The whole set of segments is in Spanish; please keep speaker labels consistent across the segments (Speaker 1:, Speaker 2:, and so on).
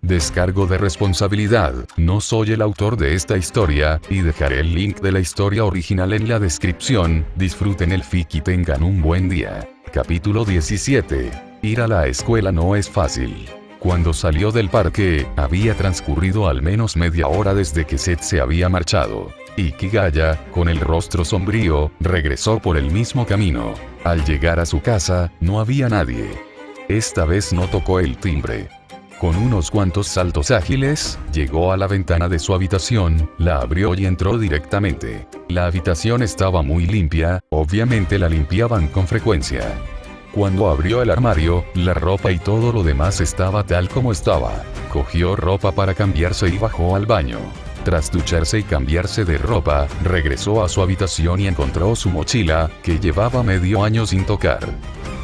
Speaker 1: Descargo de responsabilidad, no soy el autor de esta historia, y dejaré el link de la historia original en la descripción. Disfruten el fic y tengan un buen día. Capítulo 17. Ir a la escuela no es fácil. Cuando salió del parque, había transcurrido al menos media hora desde que Seth se había marchado. Hikigaya, con el rostro sombrío, regresó por el mismo camino. Al llegar a su casa, no había nadie. Esta vez no tocó el timbre. Con unos cuantos saltos ágiles, llegó a la ventana de su habitación, la abrió y entró directamente. La habitación estaba muy limpia, obviamente la limpiaban con frecuencia. Cuando abrió el armario, la ropa y todo lo demás estaba tal como estaba. Cogió ropa para cambiarse y bajó al baño. Tras ducharse y cambiarse de ropa, regresó a su habitación y encontró su mochila, que llevaba medio año sin tocar.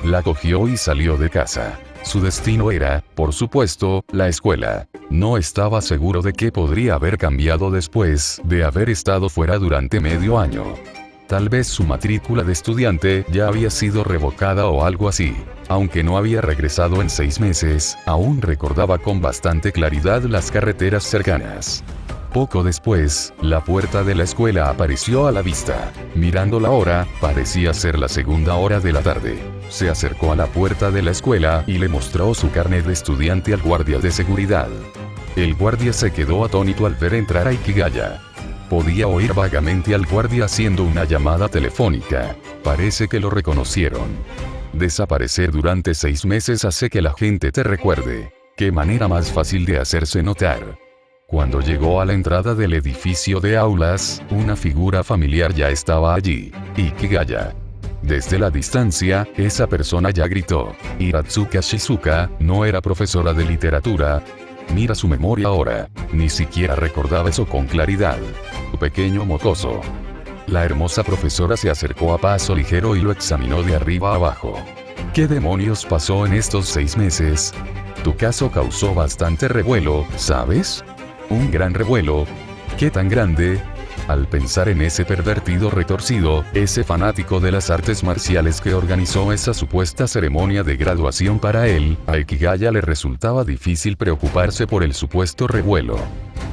Speaker 1: La cogió y salió de casa. Su destino era, por supuesto, la escuela. No estaba seguro de qué podría haber cambiado después de haber estado fuera durante medio año. Tal vez su matrícula de estudiante ya había sido revocada o algo así. Aunque no había regresado en 6 meses, aún recordaba con bastante claridad las carreteras cercanas. Poco después, la puerta de la escuela apareció a la vista. Mirando la hora, parecía ser la 2:00 hora de la tarde. Se acercó a la puerta de la escuela y le mostró su carnet de estudiante al guardia de seguridad. El guardia se quedó atónito al ver entrar a Hikigaya. Podía oír vagamente al guardia haciendo una llamada telefónica. Parece que lo reconocieron. Desaparecer durante 6 meses hace que la gente te recuerde. Qué manera más fácil de hacerse notar. Cuando llegó a la entrada del edificio de aulas, una figura familiar ya estaba allí. Hikigaya. Desde la distancia, esa persona ya gritó. Hiratsuka Shizuka no era profesora de literatura. Mira su memoria ahora. Ni siquiera recordaba eso con claridad. Pequeño mocoso. La hermosa profesora se acercó a paso ligero y lo examinó de arriba a abajo. ¿Qué demonios pasó en estos 6 meses? Tu caso causó bastante revuelo, ¿sabes? Un gran revuelo. ¿Qué tan grande? Al pensar en ese pervertido retorcido, ese fanático de las artes marciales que organizó esa supuesta ceremonia de graduación para él, a Hikigaya le resultaba difícil preocuparse por el supuesto revuelo.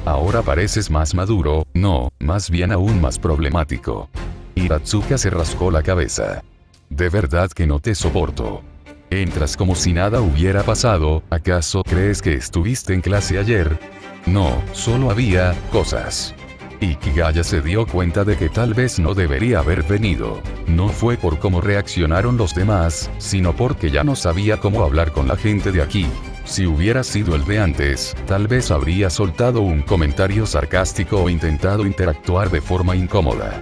Speaker 1: Ahora pareces más maduro, no, más bien aún más problemático. Hiratsuka se rascó la cabeza. De verdad que no te soporto. Entras como si nada hubiera pasado. ¿Acaso crees que estuviste en clase ayer? No, solo había cosas. Hikigaya se dio cuenta de que tal vez no debería haber venido. No fue por cómo reaccionaron los demás, sino porque ya no sabía cómo hablar con la gente de aquí. Si hubiera sido el de antes, tal vez habría soltado un comentario sarcástico o intentado interactuar de forma incómoda.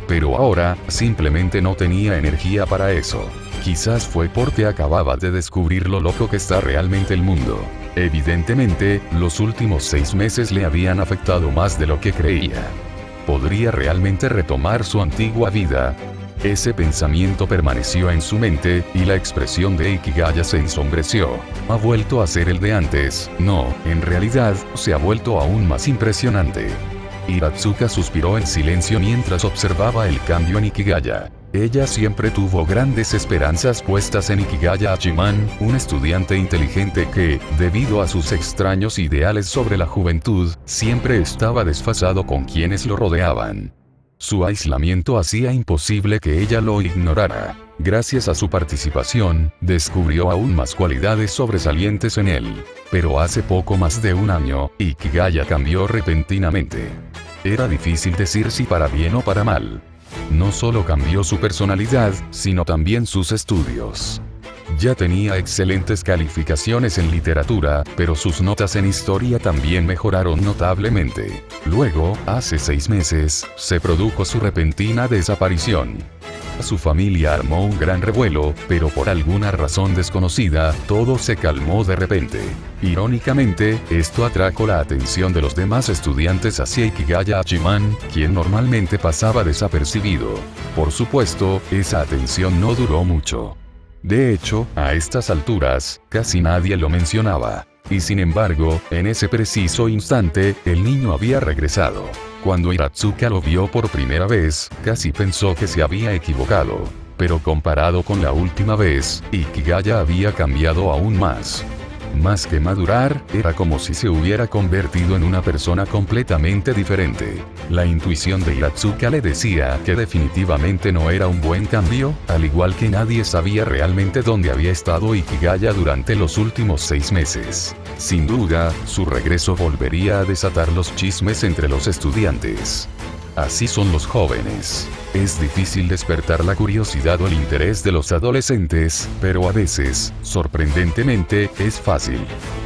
Speaker 1: Pero ahora, simplemente no tenía energía para eso. Quizás fue porque acababa de descubrir lo loco que está realmente el mundo. Evidentemente, los últimos 6 meses le habían afectado más de lo que creía. ¿Podría realmente retomar su antigua vida? Ese pensamiento permaneció en su mente, y la expresión de Hikigaya se ensombreció. ¿Ha vuelto a ser el de antes? No, en realidad, se ha vuelto aún más impresionante. Hiratsuka suspiró en silencio mientras observaba el cambio en Hikigaya. Ella siempre tuvo grandes esperanzas puestas en Hikigaya Hachiman, un estudiante inteligente que, debido a sus extraños ideales sobre la juventud, siempre estaba desfasado con quienes lo rodeaban. Su aislamiento hacía imposible que ella lo ignorara. Gracias a su participación, descubrió aún más cualidades sobresalientes en él. Pero hace poco más de un año, Hikigaya cambió repentinamente. Era difícil decir si para bien o para mal. No solo cambió su personalidad, sino también sus estudios. Ya tenía excelentes calificaciones en literatura, pero sus notas en historia también mejoraron notablemente. Luego, hace 6 meses, se produjo su repentina desaparición. Su familia armó un gran revuelo, pero por alguna razón desconocida, todo se calmó de repente. Irónicamente, esto atrajo la atención de los demás estudiantes hacia Hikigaya Hachiman, quien normalmente pasaba desapercibido. Por supuesto, esa atención no duró mucho. De hecho, a estas alturas, casi nadie lo mencionaba. Y sin embargo, en ese preciso instante, el niño había regresado. Cuando Hiratsuka lo vio por primera vez, casi pensó que se había equivocado. Pero comparado con la última vez, Hikigaya había cambiado aún más. Más que madurar, era como si se hubiera convertido en una persona completamente diferente. La intuición de Iratsuka le decía que definitivamente no era un buen cambio, al igual que nadie sabía realmente dónde había estado Ikigaya durante los últimos 6 meses. Sin duda, su regreso volvería a desatar los chismes entre los estudiantes. Así son los jóvenes. Es difícil despertar la curiosidad o el interés de los adolescentes, pero a veces, sorprendentemente, es fácil.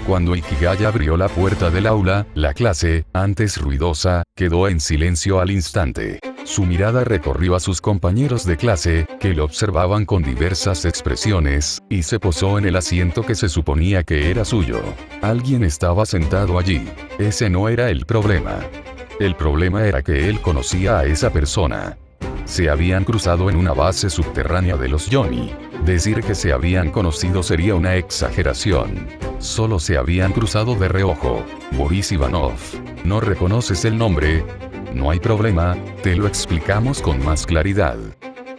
Speaker 1: Cuando Ikigaya abrió la puerta del aula, la clase, antes ruidosa, quedó en silencio al instante. Su mirada recorrió a sus compañeros de clase, que lo observaban con diversas expresiones, y se posó en el asiento que se suponía que era suyo. Alguien estaba sentado allí. Ese no era el problema. El problema era que él conocía a esa persona. Se habían cruzado en una base subterránea de los Yoni. Decir que se habían conocido sería una exageración. Solo se habían cruzado de reojo. Boris Ivanov. ¿No reconoces el nombre? No hay problema, te lo explicamos con más claridad.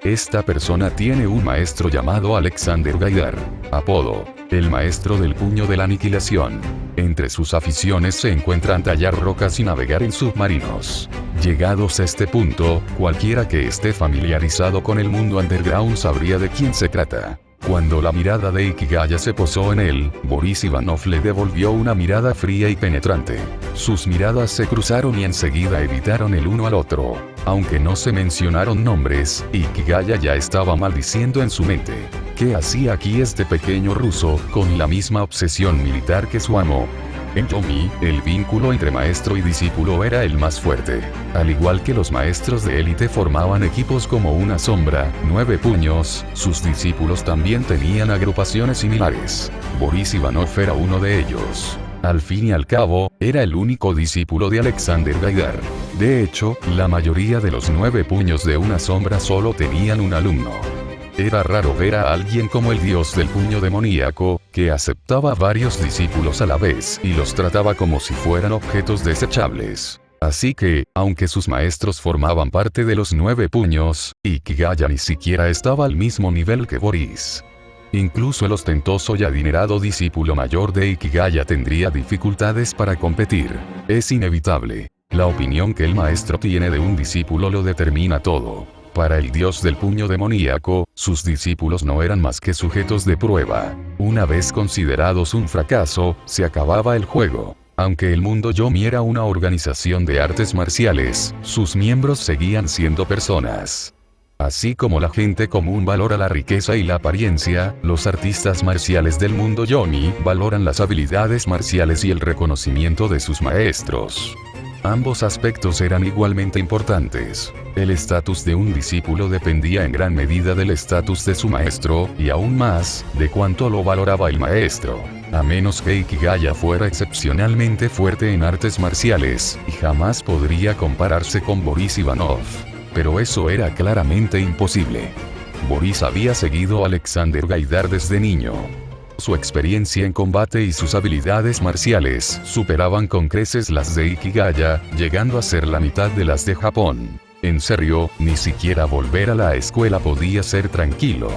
Speaker 1: Esta persona tiene un maestro llamado Alexander Gaidar, apodo, el maestro del puño de la aniquilación. Entre sus aficiones se encuentran tallar rocas y navegar en submarinos. Llegados a este punto, cualquiera que esté familiarizado con el mundo underground sabría de quién se trata. Cuando la mirada de Ikigaya se posó en él, Boris Ivanov le devolvió una mirada fría y penetrante. Sus miradas se cruzaron y enseguida evitaron el uno al otro. Aunque no se mencionaron nombres, Ikigaya ya estaba maldiciendo en su mente. ¿Qué hacía aquí este pequeño ruso, con la misma obsesión militar que su amo? En Yomi, el vínculo entre maestro y discípulo era el más fuerte. Al igual que los maestros de élite formaban equipos como una sombra, 9 puños, sus discípulos también tenían agrupaciones similares. Boris Ivanov era uno de ellos. Al fin y al cabo, era el único discípulo de Alexander Gaidar. De hecho, la mayoría de los 9 puños de una sombra solo tenían un alumno. Era raro ver a alguien como el dios del puño demoníaco, que aceptaba varios discípulos a la vez y los trataba como si fueran objetos desechables. Así que, aunque sus maestros formaban parte de los 9 puños, Ikigaya ni siquiera estaba al mismo nivel que Boris. Incluso el ostentoso y adinerado discípulo mayor de Ikigaya tendría dificultades para competir. Es inevitable. La opinión que el maestro tiene de un discípulo lo determina todo. Para el dios del puño demoníaco, sus discípulos no eran más que sujetos de prueba. Una vez considerados un fracaso, se acababa el juego. Aunque el mundo Yomi era una organización de artes marciales, sus miembros seguían siendo personas. Así como la gente común valora la riqueza y la apariencia, los artistas marciales del mundo Yomi valoran las habilidades marciales y el reconocimiento de sus maestros. Ambos aspectos eran igualmente importantes. El estatus de un discípulo dependía en gran medida del estatus de su maestro, y aún más, de cuánto lo valoraba el maestro. A menos que Ikigaya fuera excepcionalmente fuerte en artes marciales, y jamás podría compararse con Boris Ivanov. Pero eso era claramente imposible. Boris había seguido a Alexander Gaidar desde niño. Su experiencia en combate y sus habilidades marciales superaban con creces las de Ikigaya, llegando a ser la mitad de las de Japón. En serio, ni siquiera volver a la escuela podía ser tranquilo.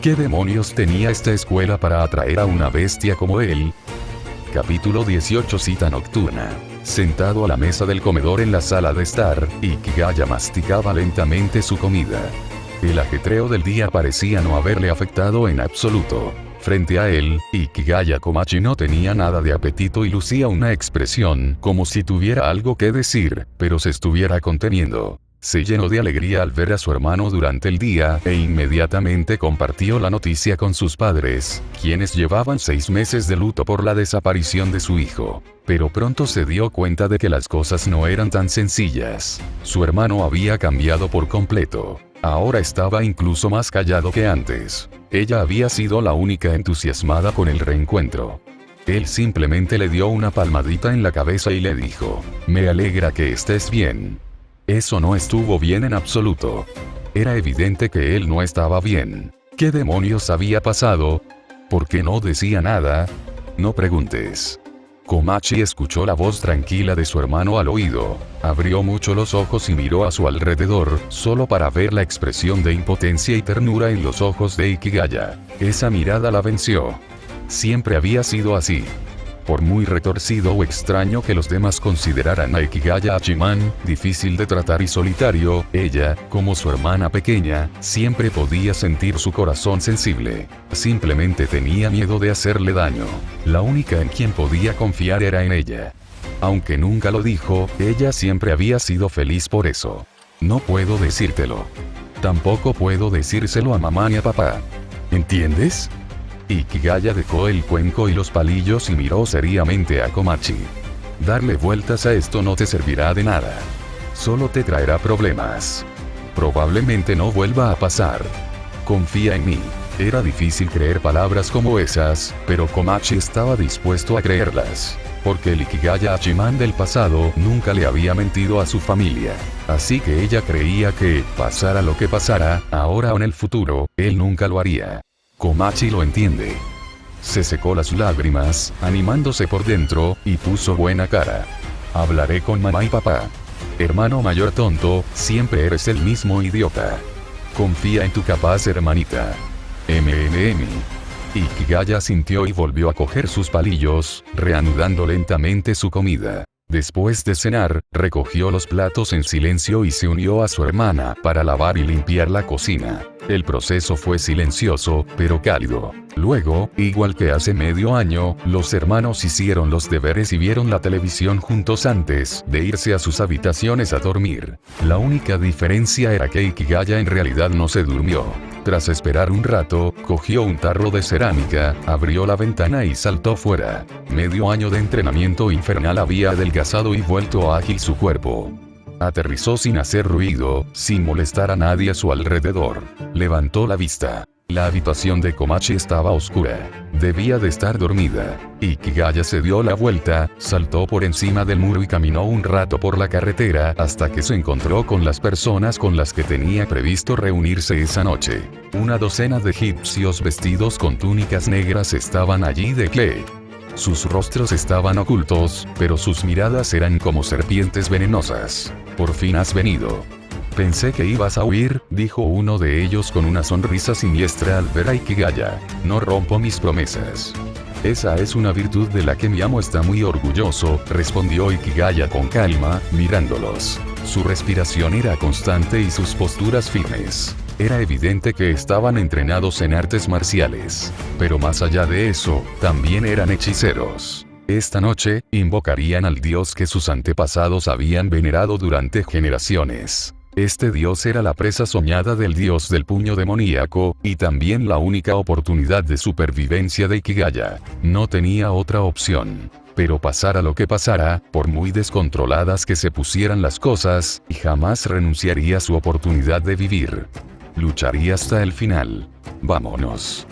Speaker 1: ¿Qué demonios tenía esta escuela para atraer a una bestia como él? Capítulo 18. Cita nocturna. Sentado a la mesa del comedor en la sala de estar, Ikigaya masticaba lentamente su comida. El ajetreo del día parecía no haberle afectado en absoluto. Frente a él, Ikigaya Komachi no tenía nada de apetito y lucía una expresión como si tuviera algo que decir, pero se estuviera conteniendo. Se llenó de alegría al ver a su hermano durante el día e inmediatamente compartió la noticia con sus padres, quienes llevaban 6 meses de luto por la desaparición de su hijo. Pero pronto se dio cuenta de que las cosas no eran tan sencillas. Su hermano había cambiado por completo. Ahora estaba incluso más callado que antes. Ella había sido la única entusiasmada con el reencuentro. Él simplemente le dio una palmadita en la cabeza y le dijo: «Me alegra que estés bien». Eso no estuvo bien en absoluto. Era evidente que él no estaba bien. ¿Qué demonios había pasado? ¿Por qué no decía nada? No preguntes. Komachi escuchó la voz tranquila de su hermano al oído. Abrió mucho los ojos y miró a su alrededor, solo para ver la expresión de impotencia y ternura en los ojos de Ikigaya. Esa mirada la venció. siempre había sido así. Por muy retorcido o extraño que los demás consideraran a Ikigaya Hachiman, difícil de tratar y solitario, ella, como su hermana pequeña, siempre podía sentir su corazón sensible. Simplemente tenía miedo de hacerle daño. La única en quien podía confiar era en ella. Aunque nunca lo dijo, ella siempre había sido feliz por eso. No puedo decírtelo. Tampoco puedo decírselo a mamá ni a papá. ¿Entiendes? Ikigaya dejó el cuenco y los palillos y miró seriamente a Komachi. Darle vueltas a esto no te servirá de nada. Solo te traerá problemas. Probablemente no vuelva a pasar. Confía en mí. Era difícil creer palabras como esas, pero Komachi estaba dispuesto a creerlas. Porque el Ikigaya Hachiman del pasado nunca le había mentido a su familia. Así que ella creía que, pasara lo que pasara, ahora o en el futuro, él nunca lo haría. Komachi lo entiende. Se secó las lágrimas, animándose por dentro, y puso buena cara. Hablaré con mamá y papá. Hermano mayor tonto, siempre eres el mismo idiota. Confía en tu capaz hermanita. Ikigaya sintió y volvió a coger sus palillos, reanudando lentamente su comida. Después de cenar, recogió los platos en silencio y se unió a su hermana para lavar y limpiar la cocina. El proceso fue silencioso, pero cálido. Luego, igual que hace medio año, los hermanos hicieron los deberes y vieron la televisión juntos antes de irse a sus habitaciones a dormir. La única diferencia era que Ikigaya en realidad no se durmió. Tras esperar un rato, cogió un tarro de cerámica, abrió la ventana y saltó fuera. Medio año de entrenamiento infernal había adelgazado y vuelto ágil su cuerpo. Aterrizó sin hacer ruido, sin molestar a nadie a su alrededor. Levantó la vista. La habitación de Komachi estaba oscura. Debía de estar dormida. Ikigaya se dio la vuelta, saltó por encima del muro y caminó un rato por la carretera hasta que se encontró con las personas con las que tenía previsto reunirse esa noche. Una docena de egipcios vestidos con túnicas negras estaban allí de pie. Sus rostros estaban ocultos, pero sus miradas eran como serpientes venenosas. Por fin has venido. Pensé que ibas a huir, dijo uno de ellos con una sonrisa siniestra al ver a Ikigaya. No rompo mis promesas. Esa es una virtud de la que mi amo está muy orgulloso, respondió Ikigaya con calma, mirándolos. Su respiración era constante y sus posturas firmes. Era evidente que estaban entrenados en artes marciales. Pero más allá de eso, también eran hechiceros. Esta noche, invocarían al dios que sus antepasados habían venerado durante generaciones. Este dios era la presa soñada del dios del puño demoníaco, y también la única oportunidad de supervivencia de Ikigaya. No tenía otra opción. Pero pasara lo que pasara, por muy descontroladas que se pusieran las cosas, jamás renunciaría a su oportunidad de vivir. Lucharía hasta el final. Vámonos.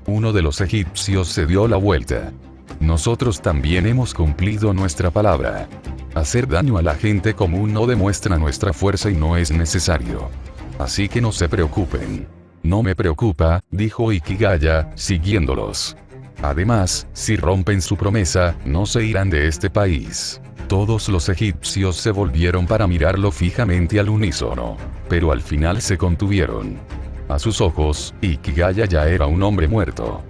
Speaker 1: Uno de los egipcios se dio la vuelta. Nosotros también hemos cumplido nuestra palabra. Hacer daño a la gente común no demuestra nuestra fuerza y no es necesario. Así que no se preocupen. No me preocupa, dijo Ikigaya, siguiéndolos. Además, si rompen su promesa, no se irán de este país. Todos los egipcios se volvieron para mirarlo fijamente al unísono. Pero al final se contuvieron. A sus ojos, Ikigaya ya era un hombre muerto.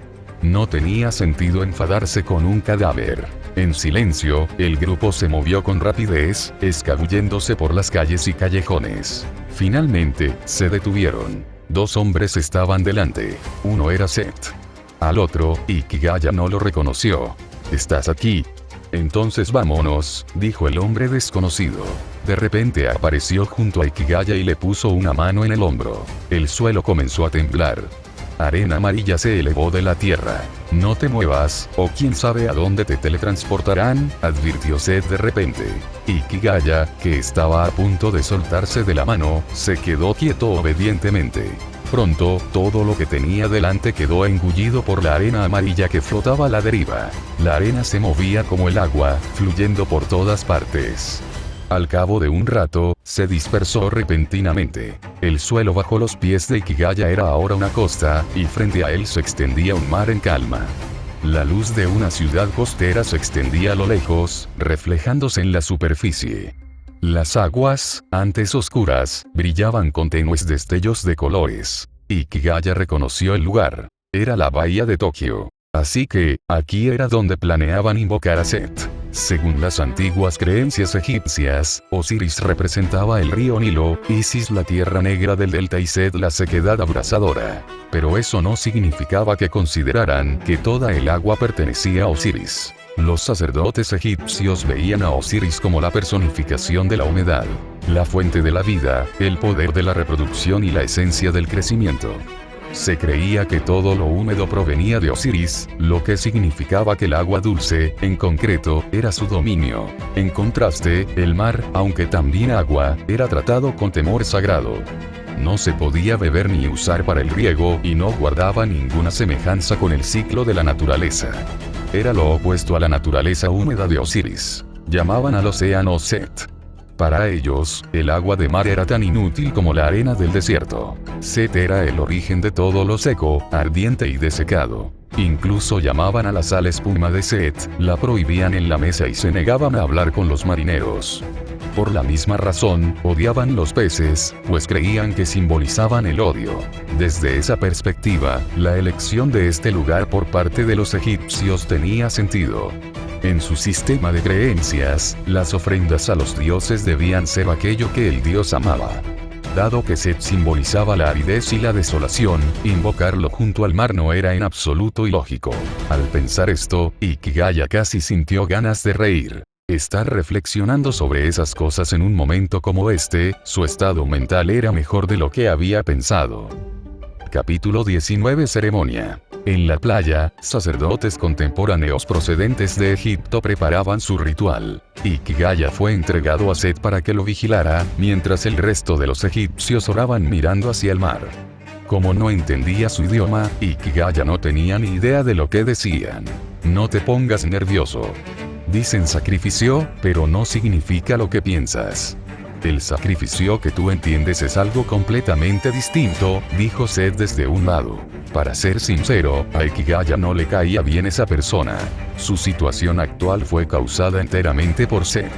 Speaker 1: No tenía sentido enfadarse con un cadáver. En silencio, el grupo se movió con rapidez, escabulléndose por las calles y callejones. Finalmente, se detuvieron. Dos hombres estaban delante. Uno era Seth. Al otro, Ikigaya no lo reconoció. ¿Estás aquí? Entonces vámonos, dijo el hombre desconocido. De repente apareció junto a Ikigaya y le puso una mano en el hombro. El suelo comenzó a temblar. Arena amarilla se elevó de la tierra. No te muevas, o quién sabe a dónde te teletransportarán, advirtió Seth de repente. Ikigaya, que estaba a punto de soltarse de la mano, se quedó quieto obedientemente. Pronto, todo lo que tenía delante quedó engullido por la arena amarilla que flotaba a la deriva. La arena se movía como el agua, fluyendo por todas partes. Al cabo de un rato, se dispersó repentinamente. El suelo bajo los pies de Ikigaya era ahora una costa, y frente a él se extendía un mar en calma. La luz de una ciudad costera se extendía a lo lejos, reflejándose en la superficie. Las aguas, antes oscuras, brillaban con tenues destellos de colores. Ikigaya reconoció el lugar. Era la bahía de Tokio. Así que, aquí era donde planeaban invocar a Set. Según las antiguas creencias egipcias, Osiris representaba el río Nilo, Isis la tierra negra del delta y Set la sequedad abrasadora. Pero eso no significaba que consideraran que toda el agua pertenecía a Osiris. Los sacerdotes egipcios veían a Osiris como la personificación de la humedad, la fuente de la vida, el poder de la reproducción y la esencia del crecimiento. Se creía que todo lo húmedo provenía de Osiris, lo que significaba que el agua dulce, en concreto, era su dominio. En contraste, el mar, aunque también agua, era tratado con temor sagrado. No se podía beber ni usar para el riego y no guardaba ninguna semejanza con el ciclo de la naturaleza. Era lo opuesto a la naturaleza húmeda de Osiris. Llamaban al océano Set. Para ellos, el agua de mar era tan inútil como la arena del desierto. Set era el origen de todo lo seco, ardiente y desecado. Incluso llamaban a la sal espuma de Set, la prohibían en la mesa y se negaban a hablar con los marineros. Por la misma razón, odiaban los peces, pues creían que simbolizaban el odio. Desde esa perspectiva, la elección de este lugar por parte de los egipcios tenía sentido. En su sistema de creencias, las ofrendas a los dioses debían ser aquello que el dios amaba. Dado que Set simbolizaba la aridez y la desolación, invocarlo junto al mar no era en absoluto ilógico. Al pensar esto, Ikigaya casi sintió ganas de reír. Estar reflexionando sobre esas cosas en un momento como este, su estado mental era mejor de lo que había pensado. Capítulo 19 Ceremonia. En la playa, sacerdotes contemporáneos procedentes de Egipto preparaban su ritual. Ikigaya fue entregado a Set para que lo vigilara, mientras el resto de los egipcios oraban mirando hacia el mar. Como no entendía su idioma, Ikigaya no tenía ni idea de lo que decían. No te pongas nervioso. Dicen sacrificio, pero no significa lo que piensas. El sacrificio que tú entiendes es algo completamente distinto, dijo Set desde un lado. Para ser sincero, a Ikigaya no le caía bien esa persona. Su situación actual fue causada enteramente por Set.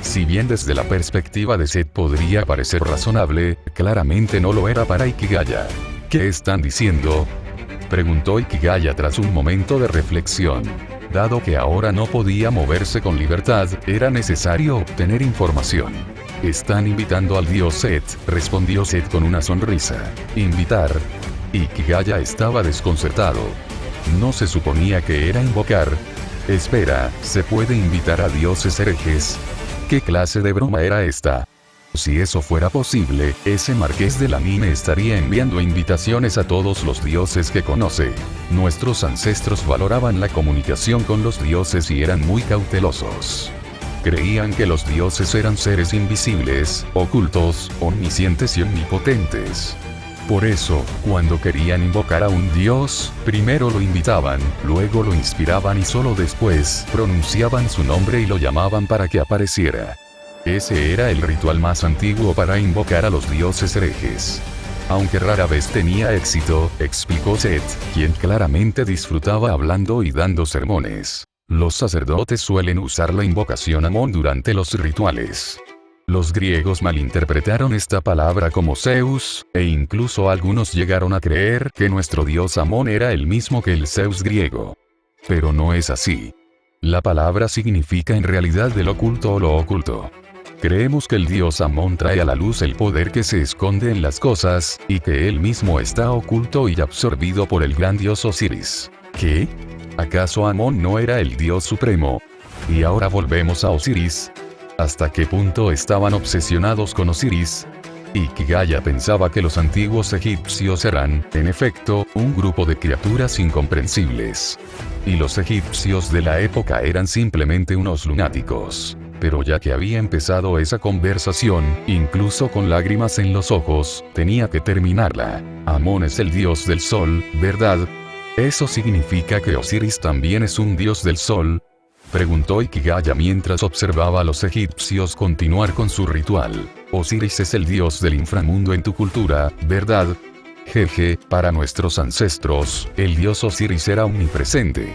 Speaker 1: Si bien desde la perspectiva de Set podría parecer razonable, claramente no lo era para Ikigaya. ¿Qué están diciendo?, preguntó Ikigaya tras un momento de reflexión. Dado que ahora no podía moverse con libertad, era necesario obtener información. Están invitando al dios Set, respondió Set con una sonrisa. ¿Invitar? Ikigaya estaba desconcertado. ¿No se suponía que era invocar? Espera, ¿se puede invitar a dioses herejes? ¿Qué clase de broma era esta? Si eso fuera posible, ese marqués de la mina estaría enviando invitaciones a todos los dioses que conoce. Nuestros ancestros valoraban la comunicación con los dioses y eran muy cautelosos. Creían que los dioses eran seres invisibles, ocultos, omniscientes y omnipotentes. Por eso, cuando querían invocar a un dios, primero lo invitaban, luego lo inspiraban y solo después pronunciaban su nombre y lo llamaban para que apareciera. Ese era el ritual más antiguo para invocar a los dioses herejes. Aunque rara vez tenía éxito, explicó Set, quien claramente disfrutaba hablando y dando sermones. Los sacerdotes suelen usar la invocación Amón durante los rituales. Los griegos malinterpretaron esta palabra como Zeus, e incluso algunos llegaron a creer que nuestro dios Amón era el mismo que el Zeus griego. Pero no es así. La palabra significa en realidad del oculto o lo oculto. Creemos que el dios Amón trae a la luz el poder que se esconde en las cosas, y que él mismo está oculto y absorbido por el gran dios Osiris. ¿Qué? ¿Acaso Amón no era el dios supremo? Y ahora volvemos a Osiris. ¿Hasta qué punto estaban obsesionados con Osiris? Ikigaya pensaba que los antiguos egipcios eran, en efecto, un grupo de criaturas incomprensibles. Y los egipcios de la época eran simplemente unos lunáticos. Pero ya que había empezado esa conversación, incluso con lágrimas en los ojos, tenía que terminarla. Amón es el dios del sol, ¿verdad? ¿Eso significa que Osiris también es un dios del sol?, preguntó Ikigaya mientras observaba a los egipcios continuar con su ritual. Osiris es el dios del inframundo en tu cultura, ¿verdad? Jeje, para nuestros ancestros, el dios Osiris era omnipresente.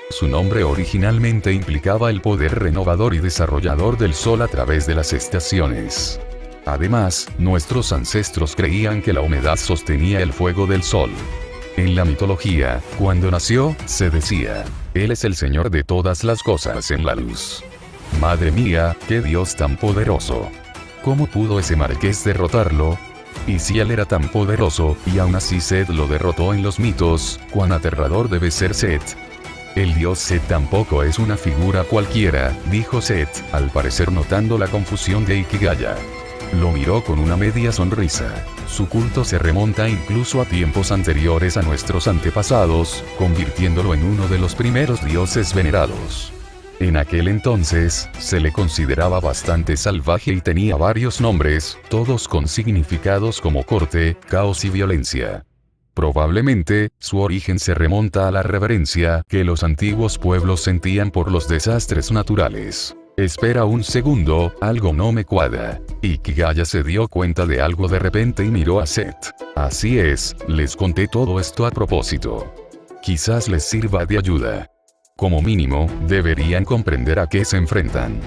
Speaker 1: Su nombre originalmente implicaba el poder renovador y desarrollador del sol a través de las estaciones. Además, nuestros ancestros creían que la humedad sostenía el fuego del sol. En la mitología, cuando nació, se decía, él es el señor de todas las cosas en la luz. Madre mía, qué Dios tan poderoso. ¿Cómo pudo ese marqués derrotarlo? Y si él era tan poderoso, y aún así Set lo derrotó en los mitos, ¿cuán aterrador debe ser Set? El dios Set tampoco es una figura cualquiera, dijo Set, al parecer notando la confusión de Ikigaya. Lo miró con una media sonrisa. Su culto se remonta incluso a tiempos anteriores a nuestros antepasados, convirtiéndolo en uno de los primeros dioses venerados. En aquel entonces, se le consideraba bastante salvaje y tenía varios nombres, todos con significados como corte, caos y violencia. Probablemente, su origen se remonta a la reverencia que los antiguos pueblos sentían por los desastres naturales. Espera un segundo, algo no me cuadra. Ikigaya se dio cuenta de algo de repente y miró a Set. Así es, les conté todo esto a propósito. Quizás les sirva de ayuda. Como mínimo, deberían comprender a qué se enfrentan.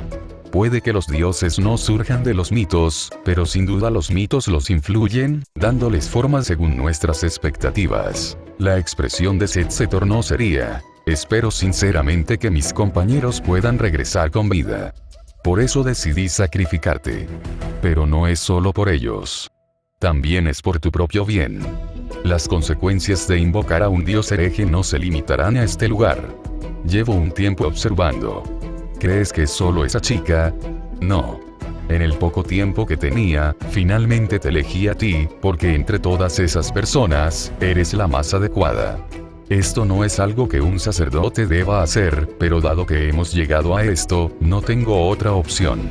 Speaker 1: Puede que los dioses no surjan de los mitos, pero sin duda los mitos los influyen, dándoles forma según nuestras expectativas. La expresión de Set se tornó seria. Espero sinceramente que mis compañeros puedan regresar con vida. Por eso decidí sacrificarte. Pero no es solo por ellos. También es por tu propio bien. Las consecuencias de invocar a un dios hereje no se limitarán a este lugar. Llevo un tiempo observando. ¿Crees que es solo esa chica? No. En el poco tiempo que tenía, finalmente te elegí a ti, porque entre todas esas personas, eres la más adecuada. Esto no es algo que un sacerdote deba hacer, pero dado que hemos llegado a esto, no tengo otra opción.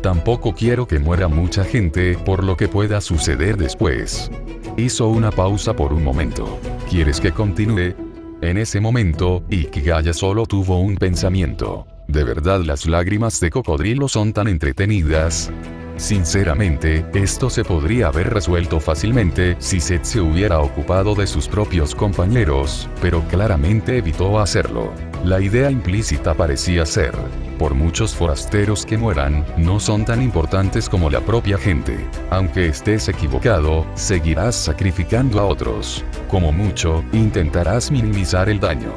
Speaker 1: Tampoco quiero que muera mucha gente, por lo que pueda suceder después. Hizo una pausa por un momento. ¿Quieres que continúe? En ese momento, Ikigaya solo tuvo un pensamiento. ¿De verdad las lágrimas de cocodrilo son tan entretenidas? Sinceramente, esto se podría haber resuelto fácilmente si Set se hubiera ocupado de sus propios compañeros, pero claramente evitó hacerlo. La idea implícita parecía ser, por muchos forasteros que mueran, no son tan importantes como la propia gente. Aunque estés equivocado, seguirás sacrificando a otros. Como mucho, intentarás minimizar el daño.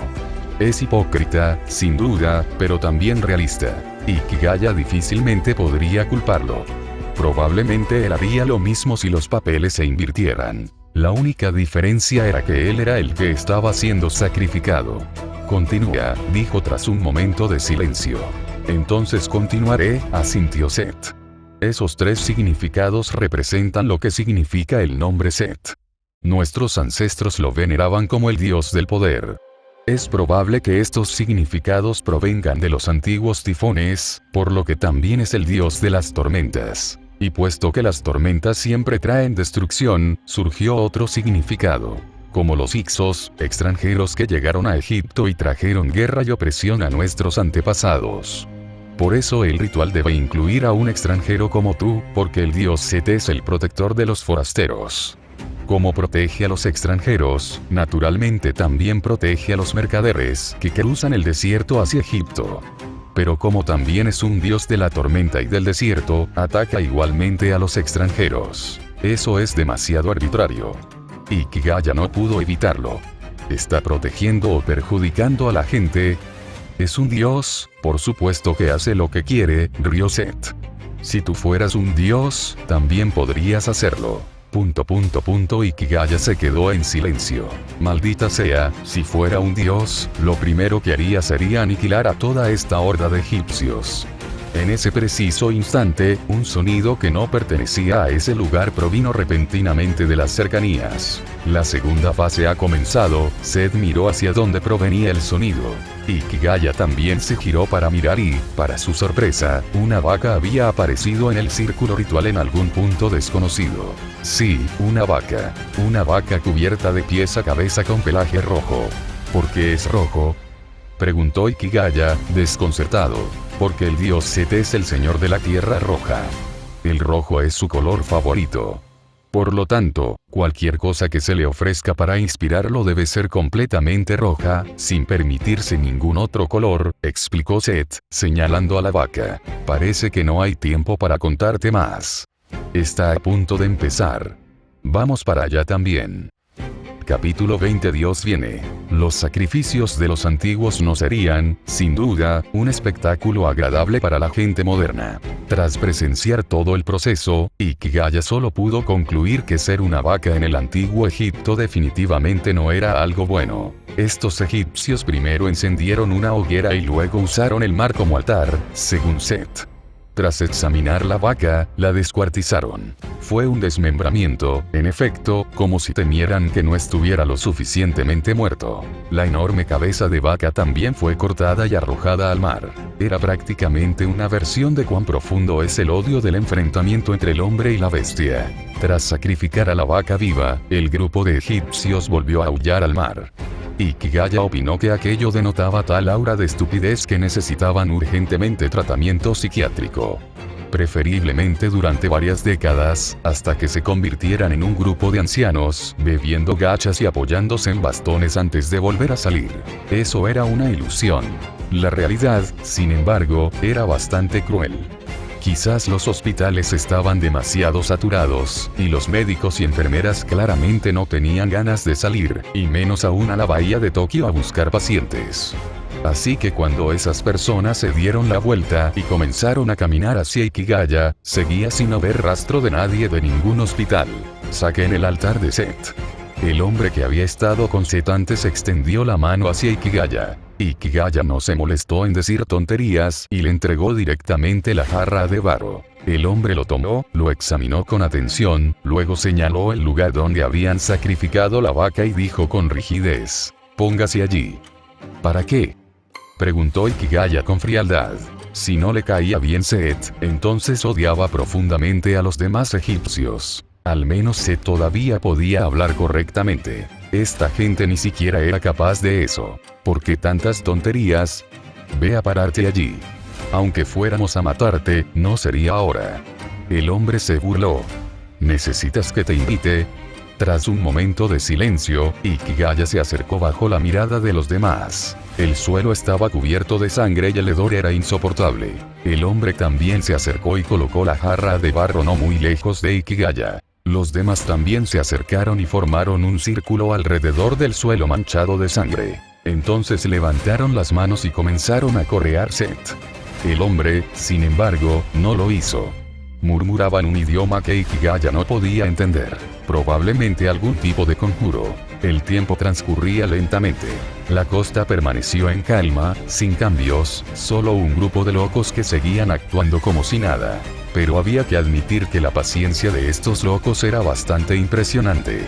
Speaker 1: Es hipócrita, sin duda, pero también realista. Ikigaya difícilmente podría culparlo. Probablemente él haría lo mismo si los papeles se invirtieran. La única diferencia era que él era el que estaba siendo sacrificado. Continúa, dijo tras un momento de silencio. Entonces continuaré, asintió Set. Esos tres significados representan lo que significa el nombre Set. Nuestros ancestros lo veneraban como el dios del poder. Es probable que estos significados provengan de los antiguos tifones, por lo que también es el dios de las tormentas. Y puesto que las tormentas siempre traen destrucción, surgió otro significado. Como los Ixos, extranjeros que llegaron a Egipto y trajeron guerra y opresión a nuestros antepasados. Por eso el ritual debe incluir a un extranjero como tú, porque el dios Set es el protector de los forasteros. Como protege a los extranjeros, naturalmente también protege a los mercaderes que cruzan el desierto hacia Egipto. Pero como también es un dios de la tormenta y del desierto, ataca igualmente a los extranjeros. Eso es demasiado arbitrario. Ikigaya no pudo evitarlo. ¿Está protegiendo o perjudicando a la gente? ¿Es un dios? Por supuesto que hace lo que quiere, rió Set. Si tú fueras un dios, también podrías hacerlo. Ikigaya se quedó en silencio. Maldita sea, si fuera un dios, lo primero que haría sería aniquilar a toda esta horda de egipcios. En ese preciso instante, un sonido que no pertenecía a ese lugar provino repentinamente de las cercanías. La segunda fase ha comenzado. Set miró hacia donde provenía el sonido. Ikigaya también se giró para mirar y, para su sorpresa, una vaca había aparecido en el círculo ritual en algún punto desconocido. Sí, una vaca. Una vaca cubierta de pies a cabeza con pelaje rojo. ¿Por qué es rojo?, preguntó Ikigaya, desconcertado. Porque el dios Set es el señor de la tierra roja. El rojo es su color favorito. Por lo tanto, cualquier cosa que se le ofrezca para inspirarlo debe ser completamente roja, sin permitirse ningún otro color, explicó Set, señalando a la vaca. Parece que no hay tiempo para contarte más. Está a punto de empezar. Vamos para allá también. Capítulo 20. Dios viene. Los sacrificios de los antiguos no serían, sin duda, un espectáculo agradable para la gente moderna. Tras presenciar todo el proceso, Ikigaya solo pudo concluir que ser una vaca en el antiguo Egipto definitivamente no era algo bueno. Estos egipcios primero encendieron una hoguera y luego usaron el mar como altar, según Set. Tras examinar la vaca, la descuartizaron. Fue un desmembramiento, en efecto, como si temieran que no estuviera lo suficientemente muerto. La enorme cabeza de vaca también fue cortada y arrojada al mar. Era prácticamente una versión de cuán profundo es el odio del enfrentamiento entre el hombre y la bestia. Tras sacrificar a la vaca viva, el grupo de egipcios volvió a aullar al mar. Ikigaya opinó que aquello denotaba tal aura de estupidez que necesitaban urgentemente tratamiento psiquiátrico. Preferiblemente durante varias décadas, hasta que se convirtieran en un grupo de ancianos, bebiendo gachas y apoyándose en bastones antes de volver a salir. Eso era una ilusión. La realidad, sin embargo, era bastante cruel. Quizás los hospitales estaban demasiado saturados, y los médicos y enfermeras claramente no tenían ganas de salir, y menos aún a la bahía de Tokio a buscar pacientes. Así que cuando esas personas se dieron la vuelta y comenzaron a caminar hacia Ikigaya, seguía sin haber rastro de nadie de ningún hospital. Saquen el altar de Set. El hombre que había estado con Set antes extendió la mano hacia Ikigaya. Ikigaya no se molestó en decir tonterías y le entregó directamente la jarra de barro. El hombre lo tomó, lo examinó con atención, luego señaló el lugar donde habían sacrificado la vaca y dijo con rigidez: «Póngase allí». «¿Para qué?», preguntó Ikigaya con frialdad. Si no le caía bien Set, entonces odiaba profundamente a los demás egipcios. Al menos Set todavía podía hablar correctamente. Esta gente ni siquiera era capaz de eso. ¿Por qué tantas tonterías? Ve a pararte allí. Aunque fuéramos a matarte, no sería ahora. El hombre se burló. ¿Necesitas que te invite? Tras un momento de silencio, Ikigaya se acercó bajo la mirada de los demás. El suelo estaba cubierto de sangre y el hedor era insoportable. El hombre también se acercó y colocó la jarra de barro no muy lejos de Ikigaya. Los demás también se acercaron y formaron un círculo alrededor del suelo manchado de sangre. Entonces levantaron las manos y comenzaron a correar Set. El hombre, sin embargo, no lo hizo. Murmuraba en un idioma que Ikigaya no podía entender. Probablemente algún tipo de conjuro. El tiempo transcurría lentamente. La costa permaneció en calma, sin cambios, solo un grupo de locos que seguían actuando como si nada. Pero había que admitir que la paciencia de estos locos era bastante impresionante.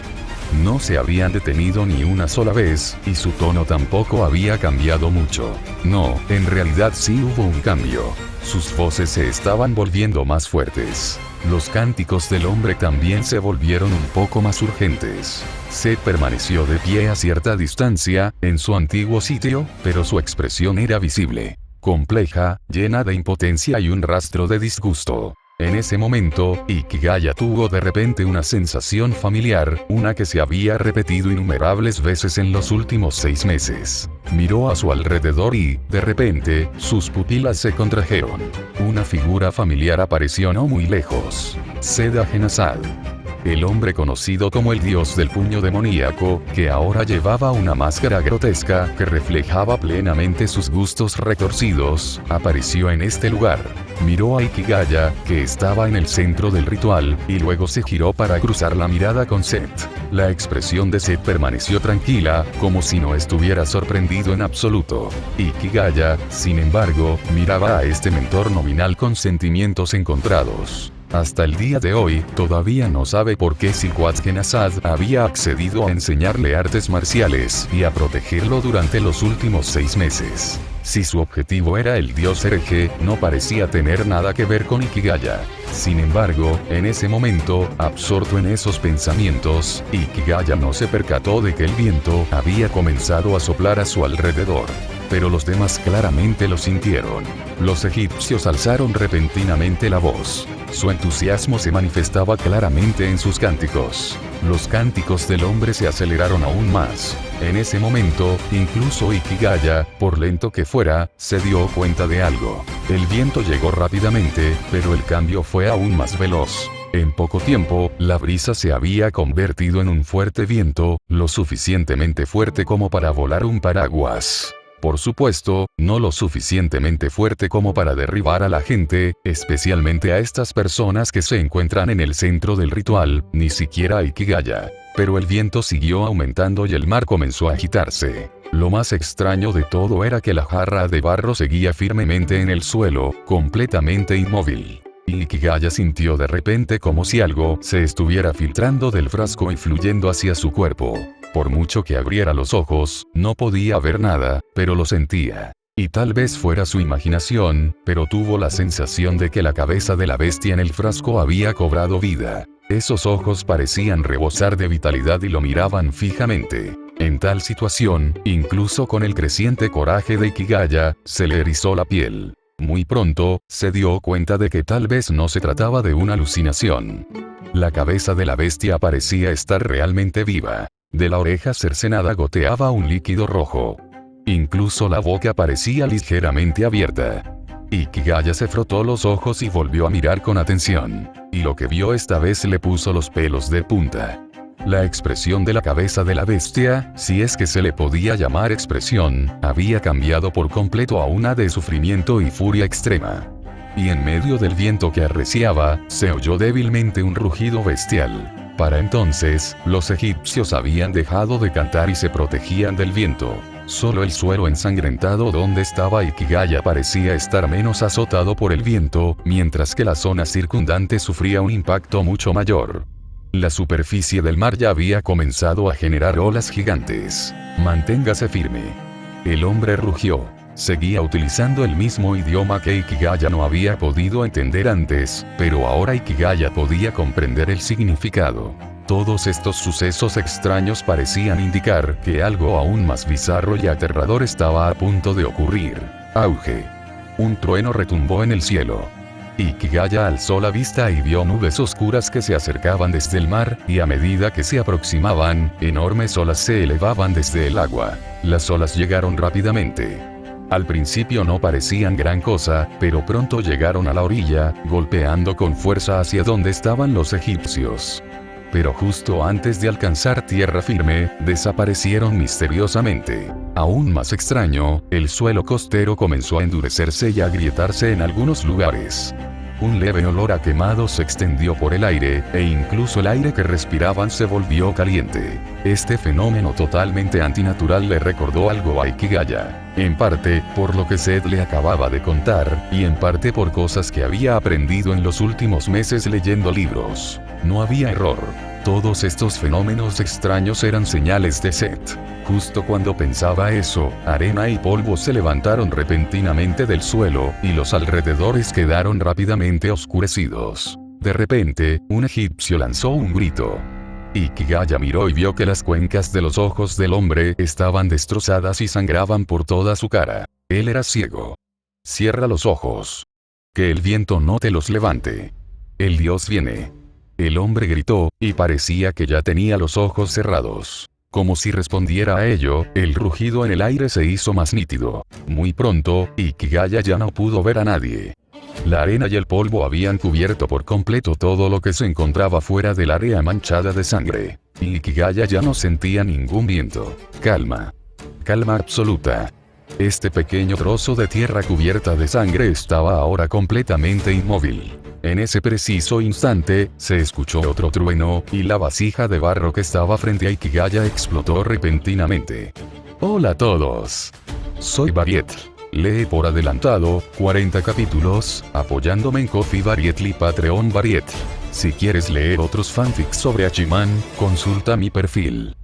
Speaker 1: No se habían detenido ni una sola vez, y su tono tampoco había cambiado mucho. No, en realidad sí hubo un cambio. Sus voces se estaban volviendo más fuertes. Los cánticos del hombre también se volvieron un poco más urgentes. Set permaneció de pie a cierta distancia, en su antiguo sitio, pero su expresión era visible, compleja, llena de impotencia y un rastro de disgusto. En ese momento, Ikigaya tuvo de repente una sensación familiar, una que se había repetido innumerables veces en los últimos 6 meses. Miró a su alrededor y, de repente, sus pupilas se contrajeron. Una figura familiar apareció no muy lejos. Seda Genazad. El hombre conocido como el dios del puño demoníaco, que ahora llevaba una máscara grotesca que reflejaba plenamente sus gustos retorcidos, apareció en este lugar. Miró a Ikigaya, que estaba en el centro del ritual, y luego se giró para cruzar la mirada con Set. La expresión de Set permaneció tranquila, como si no estuviera sorprendido en absoluto. Ikigaya, sin embargo, miraba a este mentor nominal con sentimientos encontrados. Hasta el día de hoy, todavía no sabe por qué Silquat Genazad había accedido a enseñarle artes marciales y a protegerlo durante los últimos 6 meses. Si su objetivo era el dios hereje, no parecía tener nada que ver con Ikigaya. Sin embargo, en ese momento, absorto en esos pensamientos, Ikigaya no se percató de que el viento había comenzado a soplar a su alrededor. Pero los demás claramente lo sintieron. Los egipcios alzaron repentinamente la voz. Su entusiasmo se manifestaba claramente en sus cánticos. Los cánticos del hombre se aceleraron aún más. En ese momento, incluso Ikigaya, por lento que fuera, se dio cuenta de algo. El viento llegó rápidamente, pero el cambio fue aún más veloz. En poco tiempo, la brisa se había convertido en un fuerte viento, lo suficientemente fuerte como para volar un paraguas. Por supuesto, no lo suficientemente fuerte como para derribar a la gente, especialmente a estas personas que se encuentran en el centro del ritual, ni siquiera a Ikigaya. Pero el viento siguió aumentando y el mar comenzó a agitarse. Lo más extraño de todo era que la jarra de barro seguía firmemente en el suelo, completamente inmóvil. Y Ikigaya sintió de repente como si algo se estuviera filtrando del frasco y fluyendo hacia su cuerpo. Por mucho que abriera los ojos, no podía ver nada, pero lo sentía. Y tal vez fuera su imaginación, pero tuvo la sensación de que la cabeza de la bestia en el frasco había cobrado vida. Esos ojos parecían rebosar de vitalidad y lo miraban fijamente. En tal situación, incluso con el creciente coraje de Ikigaya, se le erizó la piel. Muy pronto, se dio cuenta de que tal vez no se trataba de una alucinación. La cabeza de la bestia parecía estar realmente viva. De la oreja cercenada goteaba un líquido rojo. Incluso la boca parecía ligeramente abierta. Ikigaya se frotó los ojos y volvió a mirar con atención. Y lo que vio esta vez le puso los pelos de punta. La expresión de la cabeza de la bestia, si es que se le podía llamar expresión, había cambiado por completo a una de sufrimiento y furia extrema. Y en medio del viento que arreciaba, se oyó débilmente un rugido bestial. Para entonces, los egipcios habían dejado de cantar y se protegían del viento. Solo el suelo ensangrentado donde estaba Ikigaya parecía estar menos azotado por el viento, mientras que la zona circundante sufría un impacto mucho mayor. La superficie del mar ya había comenzado a generar olas gigantes. Manténgase firme. El hombre rugió. Seguía utilizando el mismo idioma que Ikigaya no había podido entender antes, pero ahora Ikigaya podía comprender el significado. Todos estos sucesos extraños parecían indicar que algo aún más bizarro y aterrador estaba a punto de ocurrir. Auge. Un trueno retumbó en el cielo. Ikigaya alzó la vista y vio nubes oscuras que se acercaban desde el mar, y a medida que se aproximaban, enormes olas se elevaban desde el agua. Las olas llegaron rápidamente. Al principio no parecían gran cosa, pero pronto llegaron a la orilla, golpeando con fuerza hacia donde estaban los egipcios. Pero justo antes de alcanzar tierra firme, desaparecieron misteriosamente. Aún más extraño, el suelo costero comenzó a endurecerse y a agrietarse en algunos lugares. Un leve olor a quemado se extendió por el aire, e incluso el aire que respiraban se volvió caliente. Este fenómeno totalmente antinatural le recordó algo a Ikigaya. En parte, por lo que Seth le acababa de contar, y en parte por cosas que había aprendido en los últimos meses leyendo libros. No había error. Todos estos fenómenos extraños eran señales de Seth. Justo cuando pensaba eso, arena y polvo se levantaron repentinamente del suelo, y los alrededores quedaron rápidamente oscurecidos. De repente, un egipcio lanzó un grito. Ikigaya miró y vio que las cuencas de los ojos del hombre estaban destrozadas y sangraban por toda su cara. Él era ciego. Cierra los ojos. Que el viento no te los levante. El dios viene. El hombre gritó, y parecía que ya tenía los ojos cerrados. Como si respondiera a ello, el rugido en el aire se hizo más nítido. Muy pronto, Ikigaya ya no pudo ver a nadie. La arena y el polvo habían cubierto por completo todo lo que se encontraba fuera del área manchada de sangre. Y Ikigaya ya no sentía ningún viento. Calma. Calma absoluta. Este pequeño trozo de tierra cubierta de sangre estaba ahora completamente inmóvil. En ese preciso instante, se escuchó otro trueno, y la vasija de barro que estaba frente a Ikigaya explotó repentinamente. Hola a todos. Soy Variet. Lee por adelantado, 40 capítulos, apoyándome en Ko-fi Varietly Patreon Variet. Si quieres leer otros fanfics sobre Hachiman, consulta mi perfil.